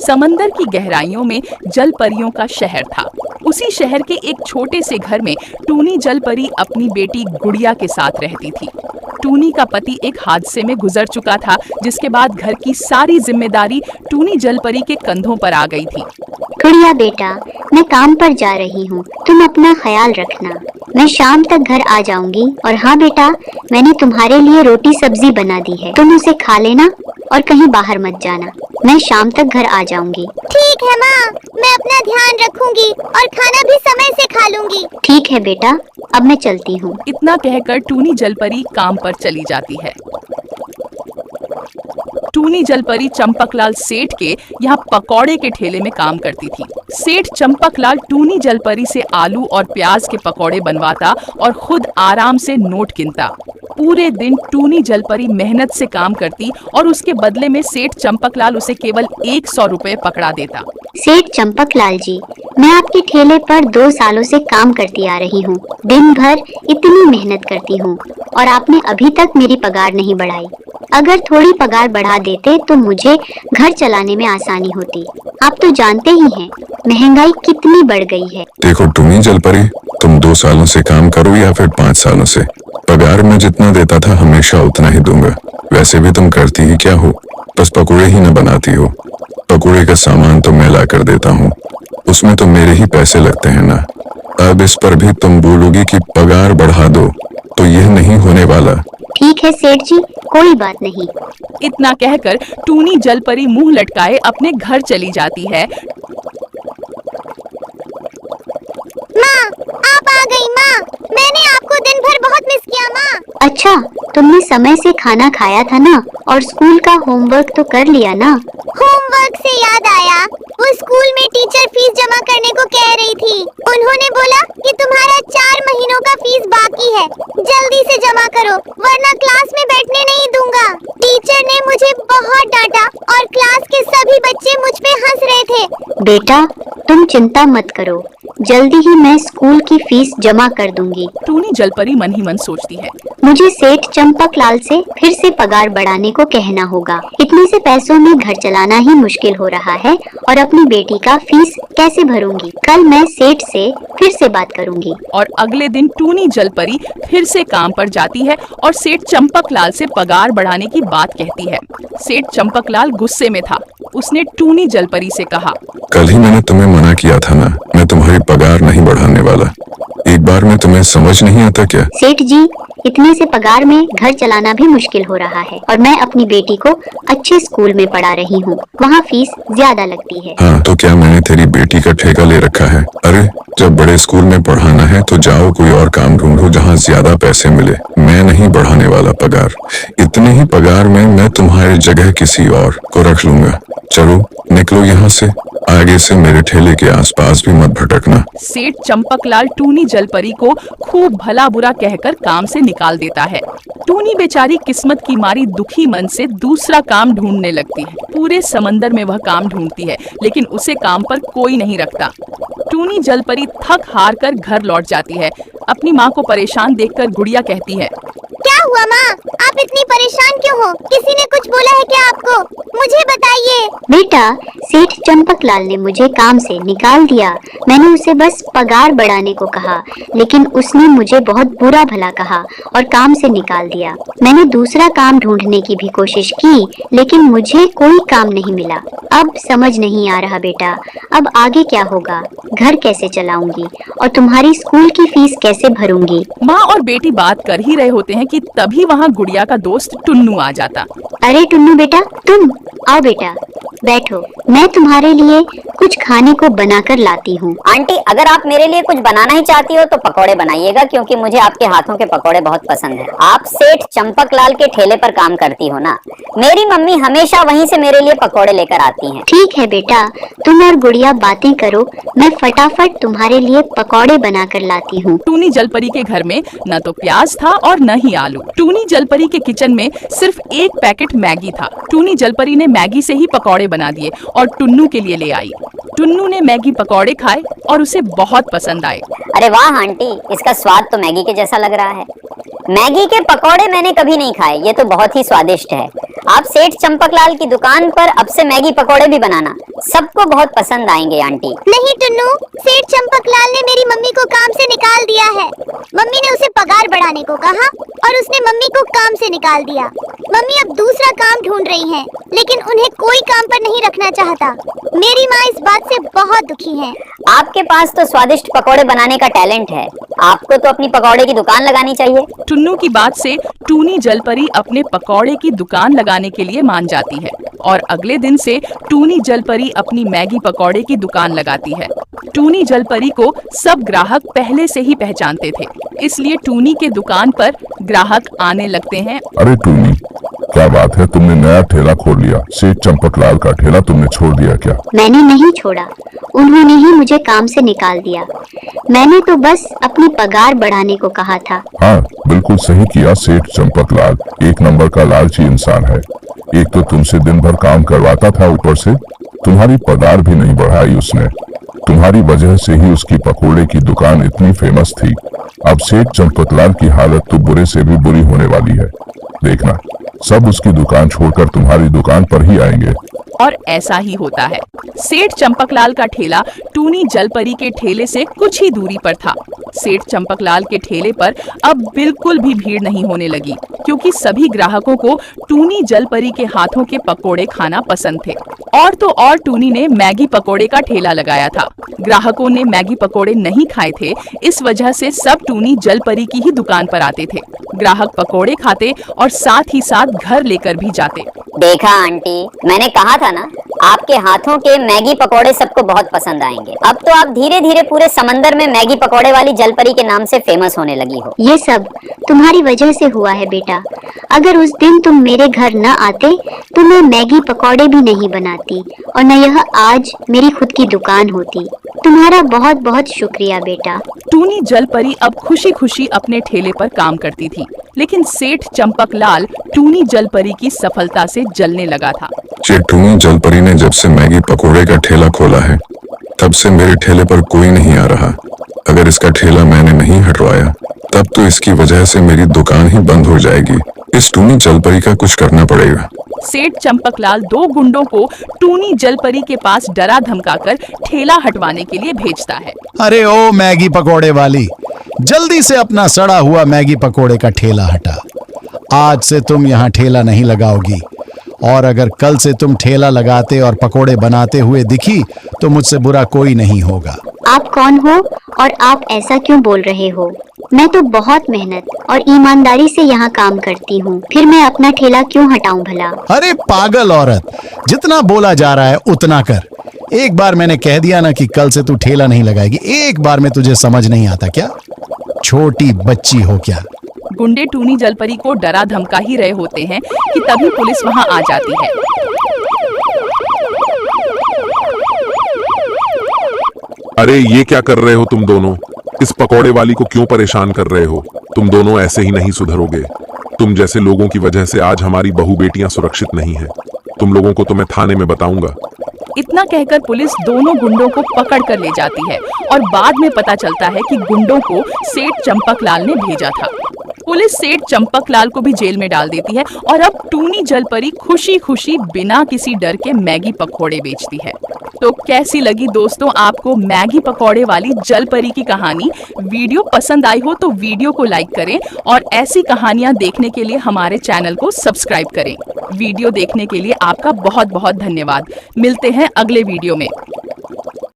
समंदर की गहराइयों में जल परियों का शहर था। उसी शहर के एक छोटे से घर में टूनी जल परी अपनी बेटी गुड़िया के साथ रहती थी। टूनी का पति एक हादसे में गुजर चुका था, जिसके बाद घर की सारी जिम्मेदारी टूनी जल परी के कंधों पर आ गई थी। गुड़िया बेटा, मैं काम पर जा रही हूँ, तुम अपना ख्याल रखना। मैं शाम तक घर आ जाऊंगी। और हाँ बेटा, मैंने तुम्हारे लिए रोटी सब्जी बना दी है, तुम उसे खा लेना और कहीं बाहर मत जाना। मैं शाम तक घर आ जाऊंगी। ठीक है माँ, मैं अपना ध्यान रखूंगी और खाना भी समय से खा लूंगी। ठीक है बेटा, अब मैं चलती हूँ। इतना कहकर टूनी जलपरी काम पर चली जाती है। टूनी जलपरी चंपकलाल सेठ के यहाँ पकौड़े के ठेले में काम करती थी। सेठ चंपकलाल टूनी जलपरी से आलू और प्याज के पकौड़े बनवाता और खुद आराम से नोट गिनता। पूरे दिन टूनी जलपरी मेहनत से काम करती और उसके बदले में सेठ चंपकलाल उसे केवल 100 रुपए पकड़ा देता। सेठ चंपकलाल जी, मैं आपके ठेले पर 2 सालों से काम करती आ रही हूँ। दिन भर इतनी मेहनत करती हूँ और आपने अभी तक मेरी पगार नहीं बढ़ाई। अगर थोड़ी पगार बढ़ा देते तो मुझे घर चलाने में आसानी होती। आप तो जानते ही हैं, महंगाई कितनी बढ़ गई है। देखो टूनी जलपरी, तुम 2 सालों से काम करो या फिर 5 सालों से, पगार में जितना देता था हमेशा उतना ही दूंगा। वैसे भी तुम करती ही क्या हो, बस पकौड़े ही न बनाती हो। पकौड़े का सामान तो मैं ला कर देता हूँ, उसमें तो मेरे ही पैसे लगते हैं ना। अब इस पर भी तुम बोलोगी कि पगार बढ़ा दो, तो यह नहीं होने वाला। ठीक है सेठ जी, कोई बात नहीं। इतना कहकर टूनी जलपरी मुंह लटकाए अपने घर चली जाती है। माँ, आप आ गई माँ, मैंने आपको दिन भर बहुत मिस किया माँ। अच्छा, तुमने समय से खाना खाया था ना, और स्कूल का होमवर्क तो कर लिया ना? होमवर्क से याद आया, वो स्कूल में टीचर फीस जमा करने को कह रही थी। उन्होंने बोला कि तुम्हारा 4 महीनों का फीस बाकी है, जल्दी से जमा करो वरना क्लास में बैठने नहीं दूंगा। टीचर ने मुझे बहुत डांटा और क्लास के सभी बच्चे मुझ पे हंस रहे थे। बेटा, तुम चिंता मत करो, जल्दी ही मैं स्कूल की फीस जमा कर दूंगी। टूनी जलपरी मन ही मन सोचती है, मुझे सेठ चंपकलाल से फिर से पगार बढ़ाने को कहना होगा। इतने से पैसों में घर चलाना ही मुश्किल हो रहा है और अपनी बेटी का फीस कैसे भरूंगी। कल मैं सेठ से फिर से बात करूंगी। और अगले दिन टूनी जलपरी फिर से काम पर जाती है और सेठ चंपकलाल से पगार बढ़ाने की बात कहती है। सेठ चंपकलाल गुस्से में था। उसने टूनी जलपरी से कहा, कल ही मैंने तुम्हें मना किया था ना, मैं तुम्हारी पगार नहीं बढ़ाने वाला। एक बार में तुम्हें समझ नहीं आता क्या? सेठ जी, इतने से पगार में घर चलाना भी मुश्किल हो रहा है और मैं अपनी बेटी को अच्छे स्कूल में पढ़ा रही हूँ, वहाँ फीस ज्यादा लगती है। हाँ, तो क्या मैंने तेरी बेटी का ठेका ले रखा है? अरे, जब बड़े स्कूल में पढ़ाना है तो जाओ कोई और काम ढूंढो जहाँ ज्यादा पैसे मिले। मैं नहीं बढ़ाने वाला पगार। इतने ही पगार में मैं तुम्हारी जगह किसी और को रख लूंगा। चलो निकलो यहाँ से, आगे से मेरे ठेले के आसपास भी मत भटकना। सेठ चंपकलाल टूनी जलपरी को खूब भला बुरा कहकर काम से निकाल देता है। टूनी बेचारी किस्मत की मारी दुखी मन से दूसरा काम ढूंढने लगती है। पूरे समंदर में वह काम ढूंढती है, लेकिन उसे काम पर कोई नहीं रखता। टूनी जलपरी थक हार कर घर लौट जाती है। अपनी माँ को परेशान देखकर गुड़िया कहती है, क्या हुआ माँ, आप इतनी परेशान क्यों हो? किसी ने कुछ बोला है क्या आपको? मुझे बताइए। बेटा, सेठ चंपकलाल ने मुझे काम से निकाल दिया। मैंने उसे बस पगार बढ़ाने को कहा, लेकिन उसने मुझे बहुत बुरा भला कहा और काम से निकाल दिया। मैंने दूसरा काम ढूंढने की भी कोशिश की, लेकिन मुझे कोई काम नहीं मिला। अब समझ नहीं आ रहा बेटा, अब आगे क्या होगा? घर कैसे चलाऊंगी और तुम्हारी स्कूल की फीस कैसे भरूंगी? माँ और बेटी बात कर ही रहे होते हैं कि तभी वहाँ गुड़िया का दोस्त टुन्नू आ जाता। अरे टुन्नू बेटा, तुम आओ बेटा, बैठो, मैं तुम्हारे लिए कुछ खाने को बनाकर लाती हूँ। आंटी, अगर आप मेरे लिए कुछ बनाना ही चाहती हो तो पकोड़े बनाइएगा, क्योंकि मुझे आपके हाथों के पकोड़े बहुत पसंद हैं। आप सेठ चंपकलाल के ठेले पर काम करती हो ना, मेरी मम्मी हमेशा वहीं से मेरे लिए पकोड़े लेकर आती हैं। ठीक है बेटा, तुम और गुड़िया बातें करो, मैं फटाफट तुम्हारे लिए पकोड़े बनाकर लाती हूँ। टूनी जलपरी के घर में न तो प्याज था और न ही आलू। टूनी जलपरी के किचन में सिर्फ एक पैकेट मैगी था। टूनी जलपरी ने मैगी से ही पकौड़े बना दिए और टुन्नू के लिए ले आई। टुन्नू ने मैगी पकौड़े खाए और उसे बहुत पसंद आए। अरे वाह आंटी, इसका स्वाद तो मैगी के जैसा लग रहा है। मैगी के पकौड़े मैंने कभी नहीं खाए, ये तो बहुत ही स्वादिष्ट है। आप सेठ चंपकलाल की दुकान पर अब से मैगी पकोड़े भी बनाना, सबको बहुत पसंद आएंगे आंटी। नहीं टुन्नू, सेठ चंपकलाल ने मेरी मम्मी को काम से निकाल दिया है। मम्मी ने उसे पगार बढ़ाने को कहा और उसने मम्मी को काम से निकाल दिया। मम्मी अब दूसरा काम ढूंढ रही हैं, लेकिन उन्हें कोई काम पर नहीं रखना चाहता। मेरी माँ इस बात से बहुत दुखी है। आपके पास तो स्वादिष्ट पकोड़े बनाने का टैलेंट है, आपको तो अपनी पकोड़े की दुकान लगानी चाहिए। टुन्नू की बात से टूनी जलपरी अपने पकौड़े की दुकान लगाने के लिए मान जाती है और अगले दिन से टूनी जलपरी अपनी मैगी पकौड़े की दुकान लगाती है। टूनी जलपरी को सब ग्राहक पहले से ही पहचानते थे, इसलिए टूनी के दुकान पर ग्राहक आने लगते हैं। अरे टूनी, क्या बात है, तुमने नया ठेला खोल लिया। सेठ चंपकलाल का ठेला तुमने छोड़ दिया क्या? मैंने नहीं छोड़ा, उन्होंने ही मुझे काम से निकाल दिया। मैंने तो बस अपनी पगार बढ़ाने को कहा था। हाँ, बिल्कुल सही किया। सेठ चंपकलाल एक नंबर का लालची इंसान है। एक तो तुमसे दिन भर काम करवाता था, ऊपर से तुम्हारी पगार भी नहीं बढ़ाई उसने। तुम्हारी वजह से ही उसकी पकोड़े की दुकान इतनी फेमस थी। अब सेठ चंपकलाल की हालत तो बुरे से भी बुरी होने वाली है। देखना, सब उसकी दुकान छोड़कर तुम्हारी दुकान पर ही आएंगे। और ऐसा ही होता है। सेठ चंपकलाल का ठेला टूनी जलपरी के ठेले से कुछ ही दूरी पर था। सेठ चंपकलाल के ठेले पर अब बिल्कुल भी भीड़ नहीं होने लगी, क्योंकि सभी ग्राहकों को टूनी जलपरी के हाथों के पकोड़े खाना पसंद थे। और तो और टूनी ने मैगी पकोड़े का ठेला लगाया था। ग्राहकों ने मैगी पकोड़े नहीं खाए थे, इस वजह से सब टूनी जलपरी की ही दुकान पर आते थे। ग्राहक पकोड़े खाते और साथ ही साथ घर लेकर भी जाते। देखा आंटी, मैंने कहा था ना, आपके हाथों के मैगी पकोड़े सबको बहुत पसंद आएंगे। अब तो आप धीरे धीरे पूरे समंदर में मैगी पकोड़े वाली जलपरी के नाम से फेमस होने लगी हो। ये सब तुम्हारी वजह से हुआ है बेटा। अगर उस दिन तुम मेरे घर न आते तो मैं मैगी पकौड़े भी नहीं बनाती और न यह आज मेरी खुद की दुकान होती। तुम्हारा बहुत बहुत शुक्रिया बेटा। टूनी जलपरी अब खुशी खुशी अपने ठेले पर काम करती थी, लेकिन सेठ चंपकलाल टूनी जलपरी की सफलता से जलने लगा था। टूनी जलपरी ने जब से मैगी पकोड़े का ठेला खोला है, तब से मेरे ठेले पर कोई नहीं आ रहा। अगर इसका ठेला मैंने नहीं हटवाया, तब तो इसकी वजह से मेरी दुकान ही बंद हो जाएगी। इस टूनी जलपरी का कुछ करना पड़ेगा। सेठ चंपकलाल दो गुंडों को टूनी जलपरी के पास डरा धमकाकर ठेला हटवाने के लिए भेजता है। अरे ओ मैगी पकोड़े वाली, जल्दी से अपना सड़ा हुआ मैगी पकोड़े का ठेला हटा। आज से तुम यहाँ ठेला नहीं लगाओगी, और अगर कल से तुम ठेला लगाते और पकोड़े बनाते हुए दिखी तो मुझसे बुरा कोई नहीं होगा। आप कौन हो और आप ऐसा क्यों बोल रहे हो? मैं तो बहुत मेहनत और ईमानदारी से यहाँ काम करती हूँ, फिर मैं अपना ठेला क्यों हटाऊं भला? अरे पागल औरत, जितना बोला जा रहा है उतना कर। एक बार मैंने कह दिया ना कि कल से तू ठेला नहीं लगाएगी, एक बार में तुझे समझ नहीं आता क्या? छोटी बच्ची हो क्या? गुंडे टूनी जलपरी को डरा धमका ही रहे होते हैं कि तभी पुलिस वहां आ जाती है। अरे ये क्या कर रहे हो तुम दोनों? इस पकोड़े वाली को क्यों परेशान कर रहे हो? तुम दोनों ऐसे ही नहीं सुधरोगे। तुम जैसे लोगों की वजह से आज हमारी बहू बेटियां सुरक्षित नहीं हैं। तुम लोगों को तो मैं थाने में बताऊंगा। इतना कहकर पुलिस दोनों गुंडों को पकड़ कर ले जाती है और बाद में पता चलता है कि गुंडों को सेठ चंपकलाल ने भेजा था। पुलिस सेठ चंपकलाल को भी जेल में डाल देती है और अब टूनी जलपरी खुशी खुशी बिना किसी डर के मैगी पकोड़े बेचती है। तो कैसी लगी दोस्तों आपको मैगी पकोड़े वाली जलपरी की कहानी? वीडियो पसंद आई हो तो वीडियो को लाइक करें और ऐसी कहानियां देखने के लिए हमारे चैनल को सब्सक्राइब करें। वीडियो देखने के लिए आपका बहुत बहुत धन्यवाद। मिलते हैं अगले वीडियो में।